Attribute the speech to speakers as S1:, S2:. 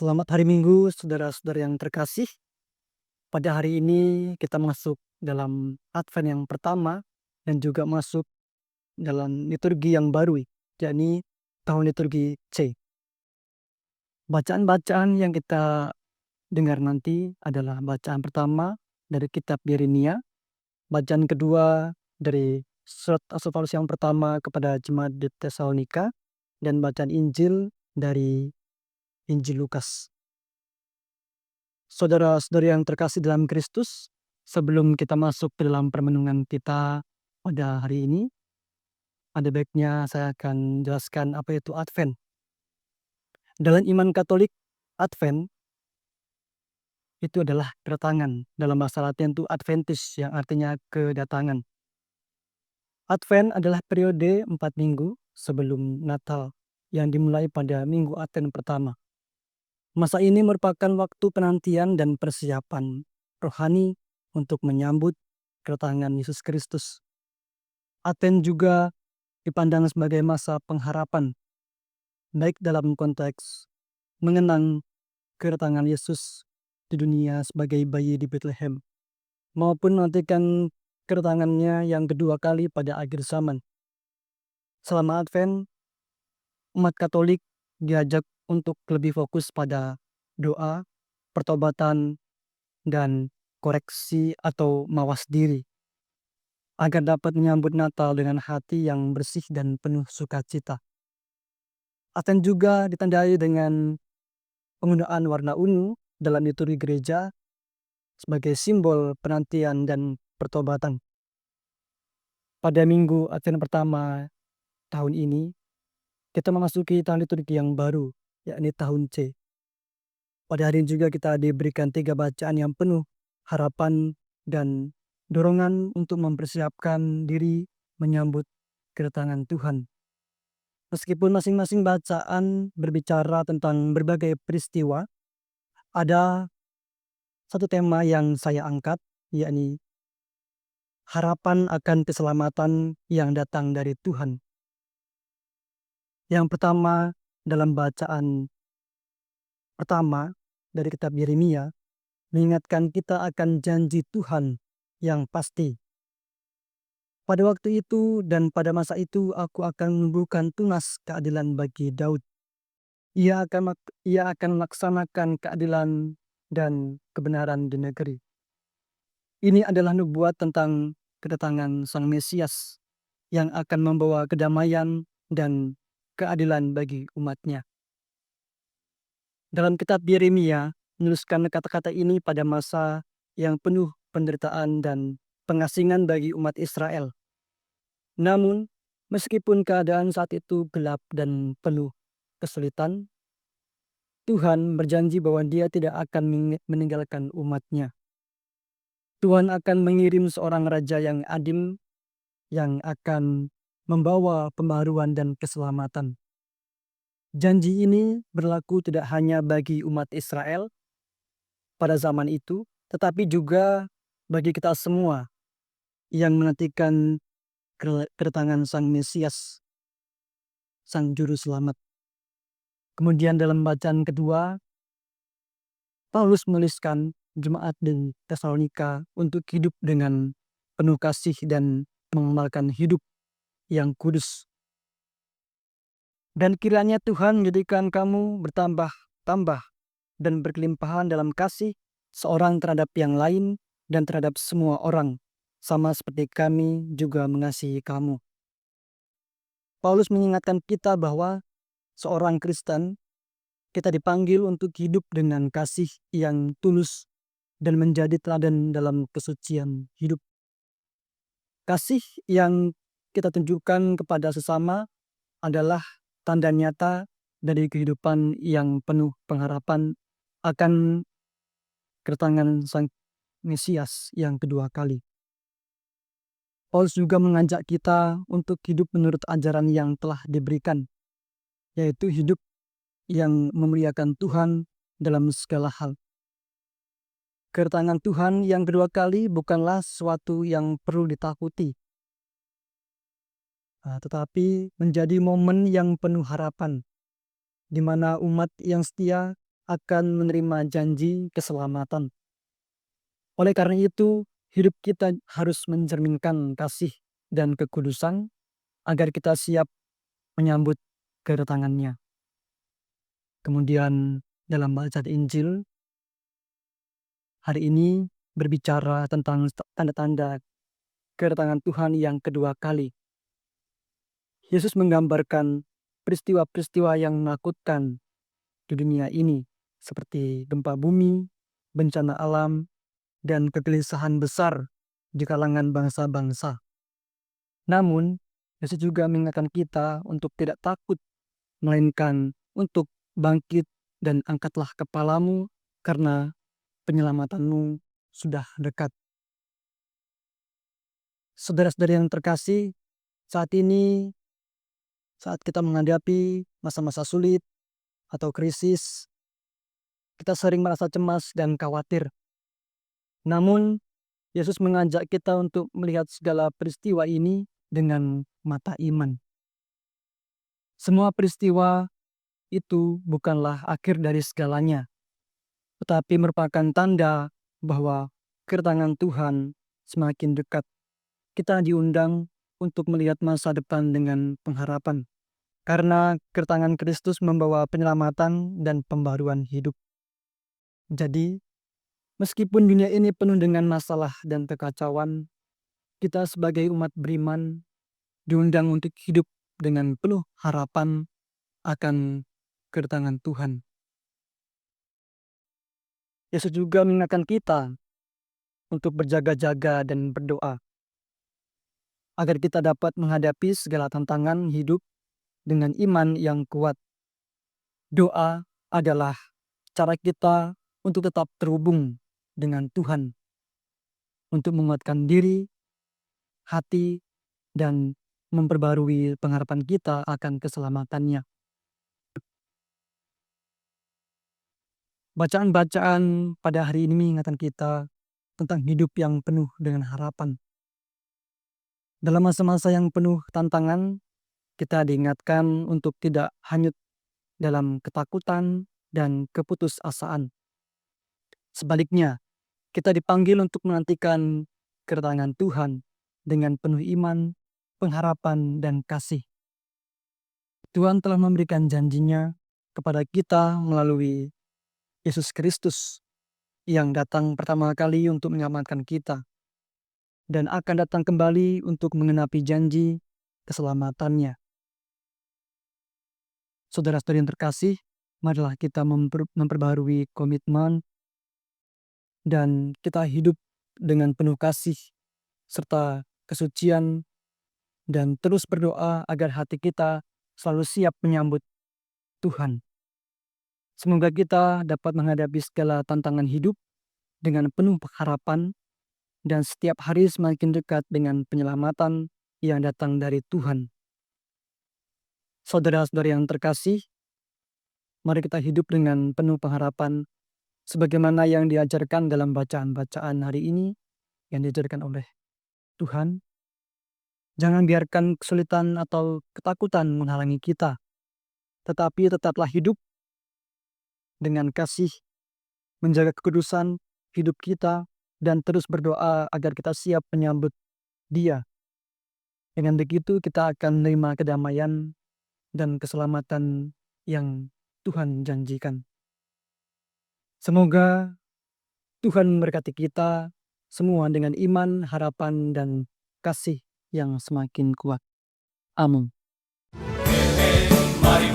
S1: Selamat hari Minggu, saudara-saudara yang terkasih. Pada hari ini kita masuk dalam Advent yang pertama dan juga masuk dalam liturgi yang baru, yakni tahun liturgi C. Bacaan-bacaan yang kita dengar nanti adalah bacaan pertama dari kitab Yeremia, bacaan kedua dari surat Rasul Paulus yang pertama kepada jemaat di Tesalonika, dan bacaan Injil dari Injil Lukas. Saudara-saudari yang terkasih dalam Kristus, sebelum kita masuk ke dalam permenungan kita pada hari ini, ada baiknya saya akan jelaskan apa itu Advent. Dalam iman Katolik, Advent itu adalah kedatangan. Dalam bahasa Latin itu Adventus yang artinya kedatangan. Advent adalah periode 4 minggu sebelum Natal yang dimulai pada minggu Advent pertama. Masa ini merupakan waktu penantian dan persiapan rohani untuk menyambut kedatangan Yesus Kristus. Advent juga dipandang sebagai masa pengharapan, baik dalam konteks mengenang kedatangan Yesus di dunia sebagai bayi di Bethlehem, maupun menantikan kedatangannya yang kedua kali pada akhir zaman. Selama Advent, umat Katolik diajak untuk lebih fokus pada doa, pertobatan, dan koreksi atau mawas diri, agar dapat menyambut Natal dengan hati yang bersih dan penuh sukacita. Advent juga ditandai dengan penggunaan warna ungu dalam liturgi gereja sebagai simbol penantian dan pertobatan. Pada minggu Advent pertama tahun ini, kita memasuki tahun liturgi yang baru, yakni tahun C. Pada hari ini juga kita diberikan 3 bacaan yang penuh harapan dan dorongan untuk mempersiapkan diri menyambut kedatangan Tuhan. Meskipun masing-masing bacaan berbicara tentang berbagai peristiwa, ada satu tema yang saya angkat, yakni harapan akan keselamatan yang datang dari Tuhan. Yang pertama, dalam bacaan pertama dari kitab Yeremia, mengingatkan kita akan janji Tuhan yang pasti. Pada waktu itu dan pada masa itu aku akan menumbuhkan tunas keadilan bagi Daud. Ia akan melaksanakan keadilan dan kebenaran di negeri. Ini adalah nubuat tentang kedatangan Sang Mesias yang akan membawa kedamaian dan keadilan bagi umatnya. Dalam kitab Yeremia menuliskan kata-kata ini pada masa yang penuh penderitaan dan pengasingan bagi umat Israel. Namun, meskipun keadaan saat itu gelap dan penuh kesulitan, Tuhan berjanji bahwa Dia tidak akan meninggalkan umatnya. Tuhan akan mengirim seorang raja yang adil, yang akan membawa pembaharuan dan keselamatan. Janji ini berlaku tidak hanya bagi umat Israel pada zaman itu, tetapi juga bagi kita semua yang menantikan kedatangan Sang Mesias, Sang Juru Selamat. Kemudian dalam bacaan kedua, Paulus menuliskan jemaat di Tesalonika untuk hidup dengan penuh kasih dan mengamalkan hidup yang kudus. Dan kiranya Tuhan menjadikan kamu bertambah-tambah dan berkelimpahan dalam kasih seorang terhadap yang lain dan terhadap semua orang, sama seperti kami juga mengasihi kamu. Paulus mengingatkan kita bahwa seorang Kristen, kita dipanggil untuk hidup dengan kasih yang tulus dan menjadi teladan dalam kesucian hidup. Kasih yang kita tunjukkan kepada sesama adalah tanda nyata dari kehidupan yang penuh pengharapan akan kedatangan Sang Mesias yang kedua kali. Paulus juga mengajak kita untuk hidup menurut ajaran yang telah diberikan, yaitu hidup yang memuliakan Tuhan dalam segala hal. Kedatangan Tuhan yang kedua kali bukanlah sesuatu yang perlu ditakuti, tetapi menjadi momen yang penuh harapan, di mana umat yang setia akan menerima janji keselamatan. Oleh karena itu, hidup kita harus mencerminkan kasih dan kekudusan agar kita siap menyambut kedatangannya. Kemudian dalam bacaan Injil hari ini berbicara tentang tanda-tanda kedatangan Tuhan yang kedua kali. Yesus menggambarkan peristiwa-peristiwa yang menakutkan di dunia ini, seperti gempa bumi, bencana alam, dan kegelisahan besar di kalangan bangsa-bangsa. Namun, Yesus juga mengingatkan kita untuk tidak takut, melainkan untuk bangkit dan angkatlah kepalamu karena penyelamatanmu sudah dekat. Saudara-saudara yang terkasih, saat ini, saat kita menghadapi masa-masa sulit atau krisis, kita sering merasa cemas dan khawatir. Namun, Yesus mengajak kita untuk melihat segala peristiwa ini dengan mata iman. Semua peristiwa itu bukanlah akhir dari segalanya, tetapi merupakan tanda bahwa kedatangan Tuhan semakin dekat. Kita diundang untuk melihat masa depan dengan pengharapan, karena kedatangan Kristus membawa penyelamatan dan pembaruan hidup. Jadi, meskipun dunia ini penuh dengan masalah dan kekacauan, kita sebagai umat beriman diundang untuk hidup dengan penuh harapan akan kedatangan Tuhan. Yesus juga mengingatkan kita untuk berjaga-jaga dan berdoa, agar kita dapat menghadapi segala tantangan hidup dengan iman yang kuat. Doa adalah cara kita untuk tetap terhubung dengan Tuhan, untuk menguatkan diri, hati, dan memperbarui pengharapan kita akan keselamatannya. Bacaan-bacaan pada hari ini mengingatkan kita tentang hidup yang penuh dengan harapan. Dalam masa-masa yang penuh tantangan, kita diingatkan untuk tidak hanyut dalam ketakutan dan keputusasaan. Sebaliknya, kita dipanggil untuk menantikan kedatangan Tuhan dengan penuh iman, pengharapan, dan kasih. Tuhan telah memberikan janjinya kepada kita melalui Yesus Kristus yang datang pertama kali untuk menyelamatkan kita dan akan datang kembali untuk menggenapi janji keselamatannya. Saudara-saudari yang terkasih, marilah kita memperbarui komitmen dan kita hidup dengan penuh kasih serta kesucian dan terus berdoa agar hati kita selalu siap menyambut Tuhan. Semoga kita dapat menghadapi segala tantangan hidup dengan penuh harapan dan setiap hari semakin dekat dengan penyelamatan yang datang dari Tuhan. Saudara-saudari yang terkasih, mari kita hidup dengan penuh pengharapan sebagaimana yang diajarkan dalam bacaan-bacaan hari ini yang diajarkan oleh Tuhan. Jangan biarkan kesulitan atau ketakutan menghalangi kita, tetapi tetaplah hidup dengan kasih, menjaga kekudusan hidup kita, dan terus berdoa agar kita siap menyambut Dia. Dengan begitu kita akan menerima kedamaian dan keselamatan yang Tuhan janjikan. Semoga Tuhan memberkati kita semua dengan iman, harapan, dan kasih yang semakin kuat. Amin.
S2: Mari